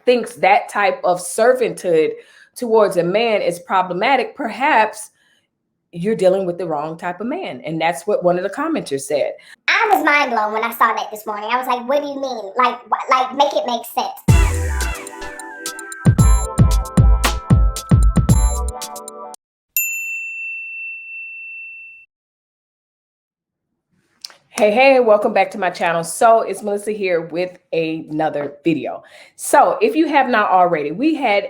thinks that type of servanthood towards a man is problematic, perhaps you're dealing with the wrong type of man. And that's what one of the commenters said. I was mind blown when I saw that this morning. I was like, what do you mean? Like make it make sense. Hey, welcome back to my channel. So it's Melissa here with another video. So if you have not already, we had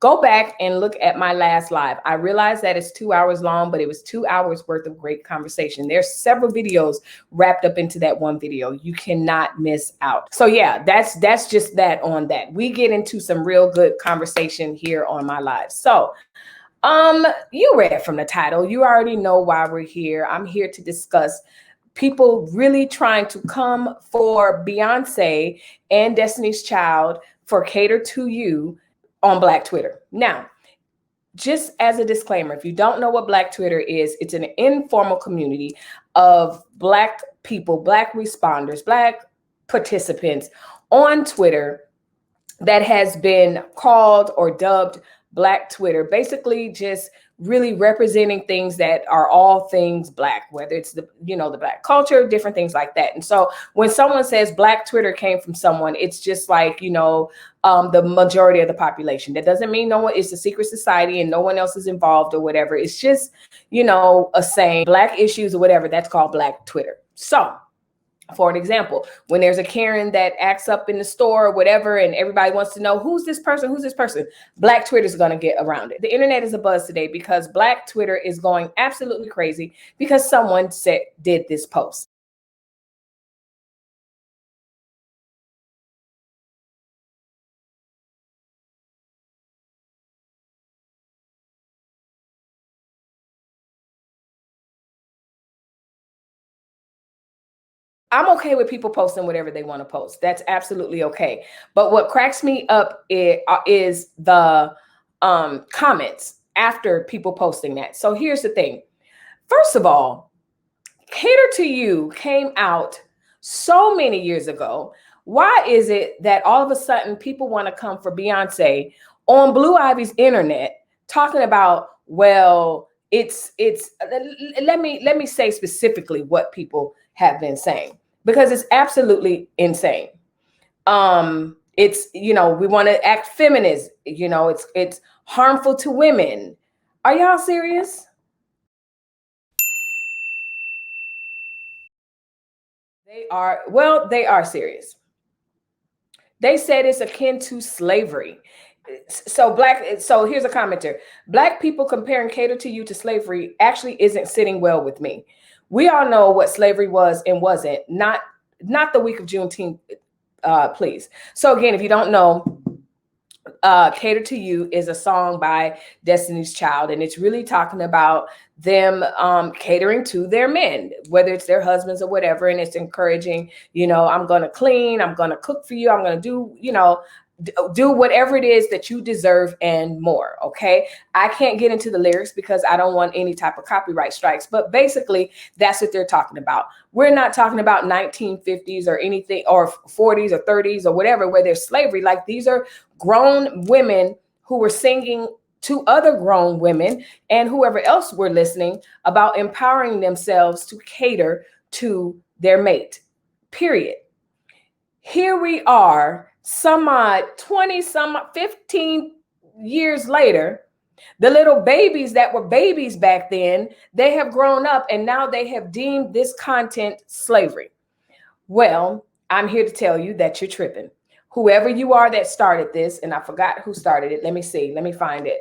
go back and look at my last live. I realized that it's 2 hours long, but it was 2 hours worth of great conversation. There's several videos wrapped up into that one video. You cannot miss out. So yeah, that's just that on that. We get into some real good conversation here on my live. So you read from the title. You already know why we're here. I'm here to discuss people really trying to come for Beyonce and Destiny's Child for Cater to You on Black Twitter. Now, just as a disclaimer, if you don't know what Black Twitter is, it's an informal community of Black people, Black responders, Black participants on Twitter that has been called or dubbed Black Twitter, basically just really representing things that are all things Black, whether it's the Black culture, different things like that. And so when someone says Black Twitter came from someone, it's just like, the majority of the population. That doesn't mean no one is a secret society and no one else is involved or whatever. It's just, a saying, Black issues or whatever, that's called Black Twitter. So for an example, when there's a Karen that acts up in the store or whatever, and everybody wants to know who's this person, Black Twitter is going to get around it. The internet is abuzz today because Black Twitter is going absolutely crazy because someone did this post. I'm okay with people posting whatever they want to post. That's absolutely okay. But what cracks me up is the comments after people posting that. So here's the thing. First of all, Cater to You came out so many years ago. Why is it that all of a sudden people want to come for Beyonce on Blue Ivy's internet talking about, well, it's let me say specifically what people have been saying, because it's absolutely insane. It's, we want to act feminist, it's harmful to women. Are y'all serious? They are serious. They said it's akin to slavery. So here's a commenter. Black people comparing Cater to You to slavery actually isn't sitting well with me. We all know what slavery was and wasn't, not the week of Juneteenth, please. So again, if you don't know, Cater to You is a song by Destiny's Child, and it's really talking about them catering to their men, whether it's their husbands or whatever, and it's encouraging, I'm going to clean, I'm going to cook for you, I'm going to do whatever it is that you deserve and more. Okay. I can't get into the lyrics because I don't want any type of copyright strikes, but basically that's what they're talking about. We're not talking about 1950s or anything, or 40s or 30s or whatever, where there's slavery. Like, these are grown women who were singing to other grown women and whoever else were listening about empowering themselves to cater to their mate, period. Here we are, 15 years later, the little babies that were babies back then, they have grown up and now they have deemed this content slavery. Well, I'm here to tell you that you're tripping. Whoever you are that started this, and I forgot who started it. Let me see. Let me find it.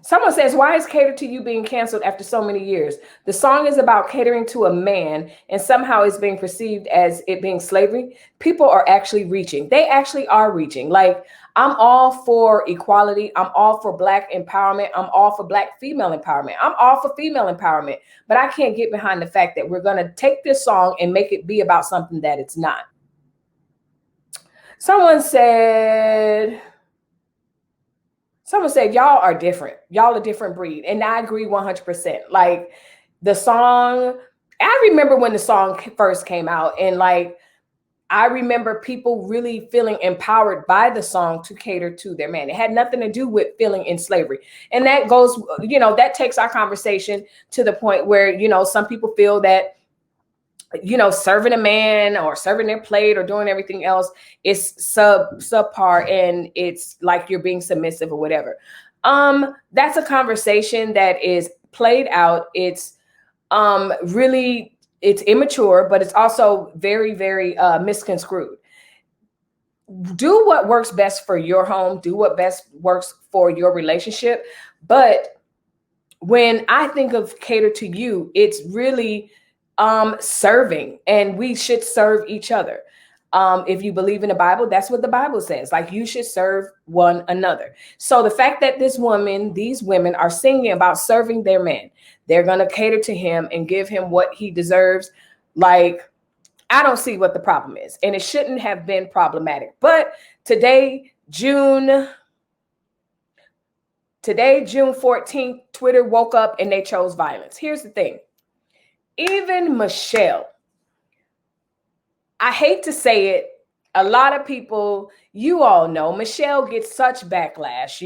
Someone says, why is Cater to You being canceled after so many years? The song is about catering to a man, and somehow it's being perceived as it being slavery. People are actually reaching. They actually are reaching. Like, I'm all for equality. I'm all for Black empowerment. I'm all for Black female empowerment. I'm all for female empowerment. But I can't get behind the fact that we're going to take this song and make it be about something that it's not. Someone said, y'all are different. Y'all a different breed. And I agree 100%. Like, the song I remember when the song first came out, and like, I remember people really feeling empowered by the song to cater to their man. It had nothing to do with feeling in slavery. And that goes, that takes our conversation to the point where, some people feel that, serving a man or serving their plate or doing everything else is subpar, and it's like you're being submissive or whatever. That's a conversation that is played out. It's really, it's immature, but it's also very, very misconstrued. Do what works best for your home. Do what best works for your relationship. But when I think of cater to you, it's really serving, and we should serve each other. If you believe in the Bible, that's what the Bible says. Like, you should serve one another. So the fact that these women are singing about serving their man, they're going to cater to him and give him what he deserves. Like, I don't see what the problem is, and it shouldn't have been problematic. But today, June 14th, Twitter woke up and they chose violence. Here's the thing. Even Michelle, I hate to say it, a lot of people, you all know, Michelle gets such backlash,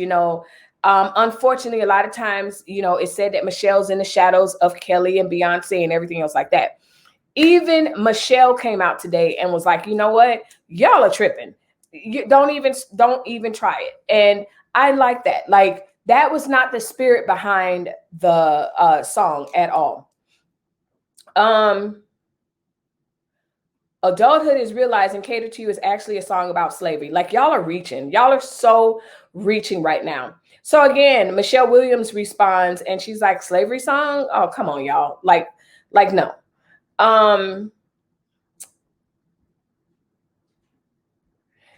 unfortunately, a lot of times, it's said that Michelle's in the shadows of Kelly and Beyonce and everything else like that. Even Michelle came out today and was like, you know what? Y'all are tripping. You don't even try it. And I like that. Like, that was not the spirit behind the song at all. Adulthood is realizing cater to you is actually a song about slavery. Like, y'all are reaching. Y'all are so reaching right now. So again, Michelle Williams responds and she's like, slavery song? Oh, come on, y'all. Like no.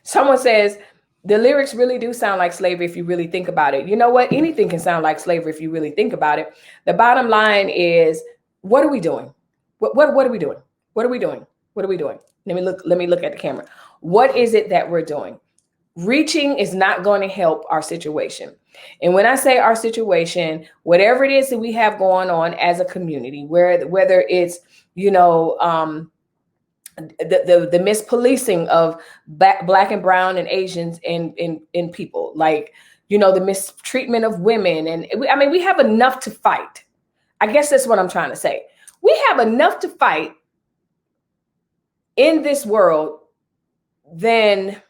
Someone says, the lyrics really do sound like slavery if you really think about it. You know what? Anything can sound like slavery if you really think about it. The bottom line is, what are we doing? What are we doing? What are we doing? What are we doing? Let me look at the camera. What is it that we're doing? Reaching is not going to help our situation. And when I say our situation, whatever it is that we have going on as a community, whether it's, the mispolicing of black and brown and Asians in people, like, the mistreatment of women. And we have enough to fight. I guess that's what I'm trying to say. We have enough to fight in this world than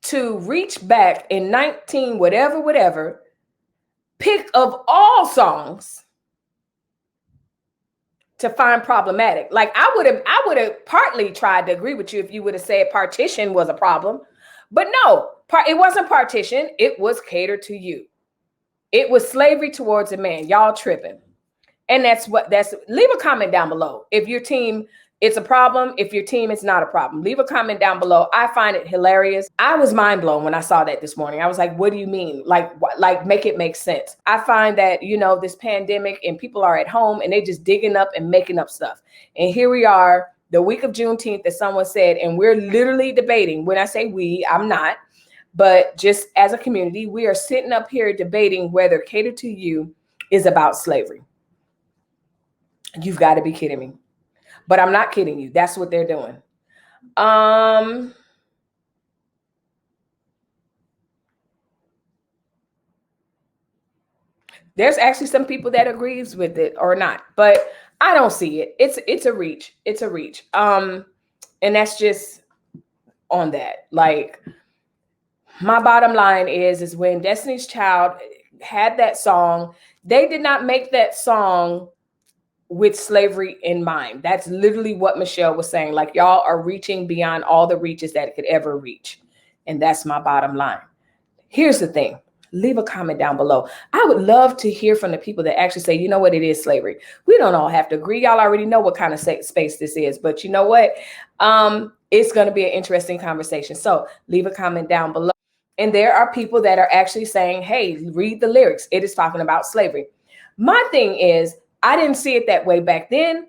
to reach back in 19 whatever, pick of all songs to find problematic. Like, I would have partly tried to agree with you if you would have said partition was a problem. But no, it wasn't partition. It was cater to you. It was slavery towards a man. Y'all tripping. And leave a comment down below. If your team, it's a problem. If your team, it's not a problem. Leave a comment down below. I find it hilarious. I was mind blown when I saw that this morning. I was like, what do you mean? Like, make it make sense. I find that, this pandemic and people are at home and they just digging up and making up stuff. And here we are, the week of Juneteenth, as someone said, and we're literally debating. When I say we, I'm not, but just as a community, we are sitting up here debating whether cater to you is about slavery. You've got to be kidding me. But I'm not kidding you. That's what they're doing. There's actually some people that agrees with it or not, but I don't see it. It's a reach. It's a reach. And that's just on that. Like, my bottom line is when Destiny's Child had that song, they did not make that song with slavery in mind. That's literally what Michelle was saying. Like, y'all are reaching beyond all the reaches that it could ever reach. And that's my bottom line. Here's the thing. Leave a comment down below. I would love to hear from the people that actually say, you know what, it is slavery. We don't all have to agree. Y'all already know what kind of space this is. But you know what? It's going to be an interesting conversation. So leave a comment down below. And there are people that are actually saying, hey, read the lyrics. It is talking about slavery. My thing is, I didn't see it that way back then.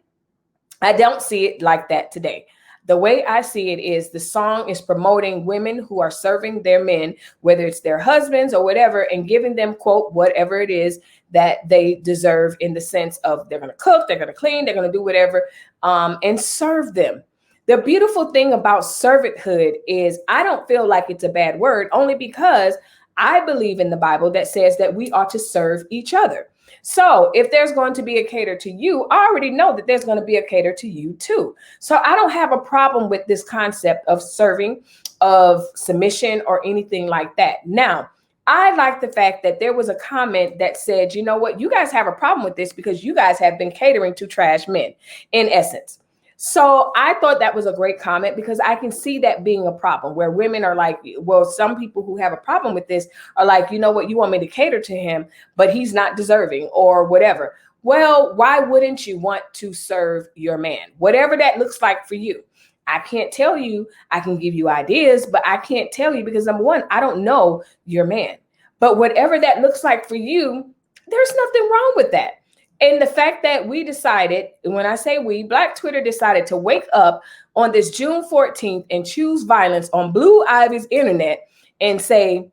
I don't see it like that today. The way I see it is the song is promoting women who are serving their men, whether it's their husbands or whatever, and giving them, quote, whatever it is that they deserve, in the sense of they're going to cook, they're going to clean, they're going to do whatever, and serve them. The beautiful thing about servanthood is I don't feel like it's a bad word, only because I believe in the Bible that says that we ought to serve each other. So if there's going to be a cater to you, I already know that there's going to be a cater to you too. So I don't have a problem with this concept of serving, of submission, or anything like that. Now, I like the fact that there was a comment that said, you know what, you guys have a problem with this because you guys have been catering to trash men, in essence. So I thought that was a great comment, because I can see that being a problem, where women are like, well, some people who have a problem with this are like, you know what, you want me to cater to him, but he's not deserving or whatever. Well, why wouldn't you want to serve your man? Whatever that looks like for you. I can't tell you. I can give you ideas, but I can't tell you because, number one, I don't know your man. But whatever that looks like for you, there's nothing wrong with that. And the fact that we decided, when I say we, Black Twitter decided to wake up on this June 14th and choose violence on Blue Ivy's internet and say,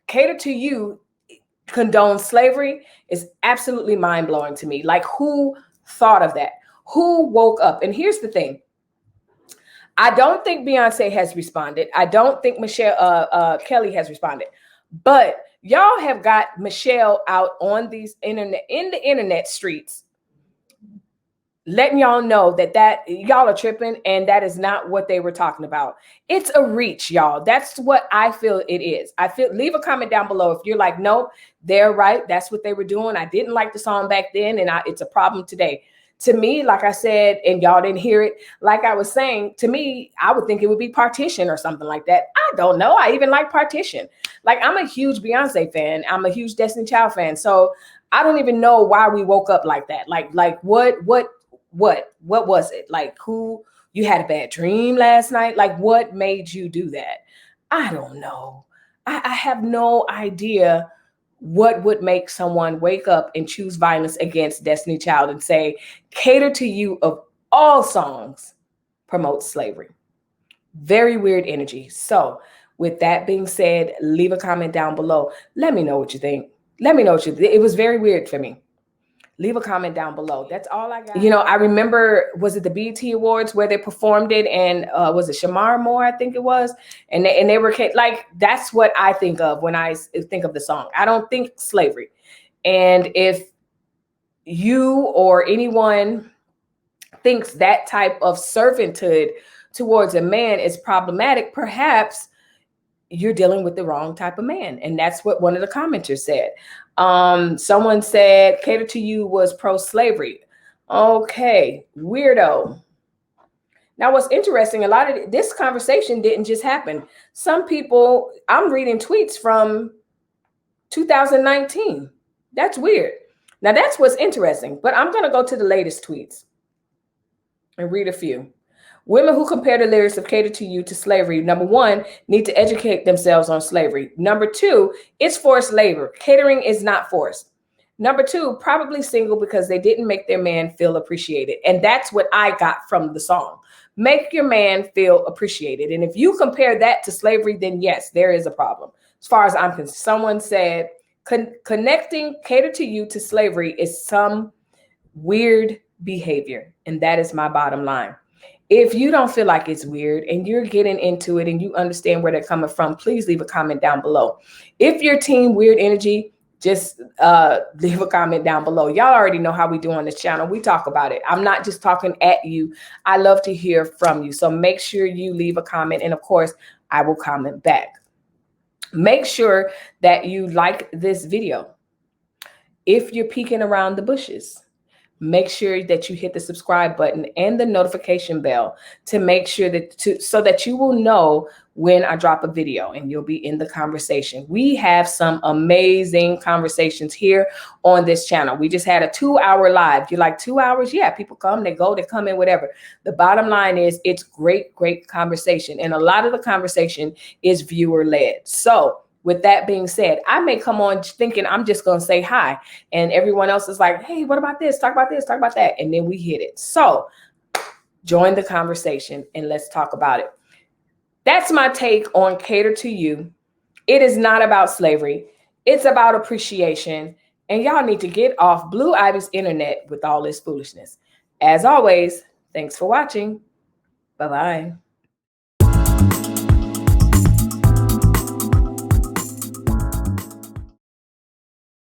cater to you, condone slavery, is absolutely mind-blowing to me. Like, who thought of that? Who woke up? And here's the thing. I don't think Beyonce has responded. I don't think Michelle Kelly has responded. But y'all have got Michelle out on these internet, in the internet streets, letting y'all know that y'all are tripping, and that is not what they were talking about. It's a reach, y'all. That's what I feel it is. Leave a comment down below if you're like, no, they're right. That's what they were doing. I didn't like the song back then, and it's a problem today. To me, like I said, and y'all didn't hear it, like I was saying, to me, I would think it would be Partition or something like that. I don't know. I even like Partition. Like, I'm a huge Beyonce fan. I'm a huge Destiny Child fan. So I don't even know why we woke up like that. Like what was it? Like, who, you had a bad dream last night? Like, what made you do that? I don't know. I have no idea what would make someone wake up and choose violence against Destiny Child and say, cater to you of all songs promotes slavery. Very weird energy. So with that being said, leave a comment down below. Let me know what you think. Let me know what you think. It was very weird for me. Leave a comment down below. That's all I got. You know, I remember, was it the BET Awards where they performed it, and was it Shamar Moore, I think it was, and they were like, that's what I think of when I think of the song. I don't think slavery. And if you or anyone thinks that type of servanthood towards a man is problematic, perhaps you're dealing with the wrong type of man. And that's what one of the commenters said. Someone said, cater to you was pro-slavery. Okay, weirdo. Now, what's interesting, a lot of this conversation didn't just happen. Some people, I'm reading tweets from 2019. That's weird. Now, that's what's interesting. But I'm going to go to the latest tweets and read a few. Women who compare the lyrics of cater to you to slavery, number one, need to educate themselves on slavery. Number two, it's forced labor. Catering is not forced. Number two, probably single because they didn't make their man feel appreciated. And that's what I got from the song. Make your man feel appreciated. And if you compare that to slavery, then yes, there is a problem. As far as I'm concerned, someone said, connecting cater to you to slavery is some weird behavior. And that is my bottom line. If you don't feel like it's weird and you're getting into it and you understand where they're coming from, please leave a comment down below. If you're team weird energy, just leave a comment down below. Y'all already know how we do on this channel. We talk about it. I'm not just talking at you. I love to hear from you. So make sure you leave a comment. And of course, I will comment back. Make sure that you like this video. If you're peeking around the bushes, make sure that you hit the subscribe button and the notification bell to make sure that so that you will know when I drop a video and you'll be in the conversation. We have some amazing conversations here on this channel. We just had a 2-hour live. You're like, 2 hours? Yeah, people come, they go, they come in, whatever. The bottom line is it's great conversation. And a lot of the conversation is viewer led. So with that being said, I may come on thinking I'm just going to say hi, and everyone else is like, hey, what about this? Talk about this, talk about that. And then we hit it. So Join the conversation and let's talk about it. That's my take on Cater to You. It is not about slavery. It's about appreciation. And y'all need to get off Blue Ivy's internet with all this foolishness. As always, thanks for watching. Bye-bye.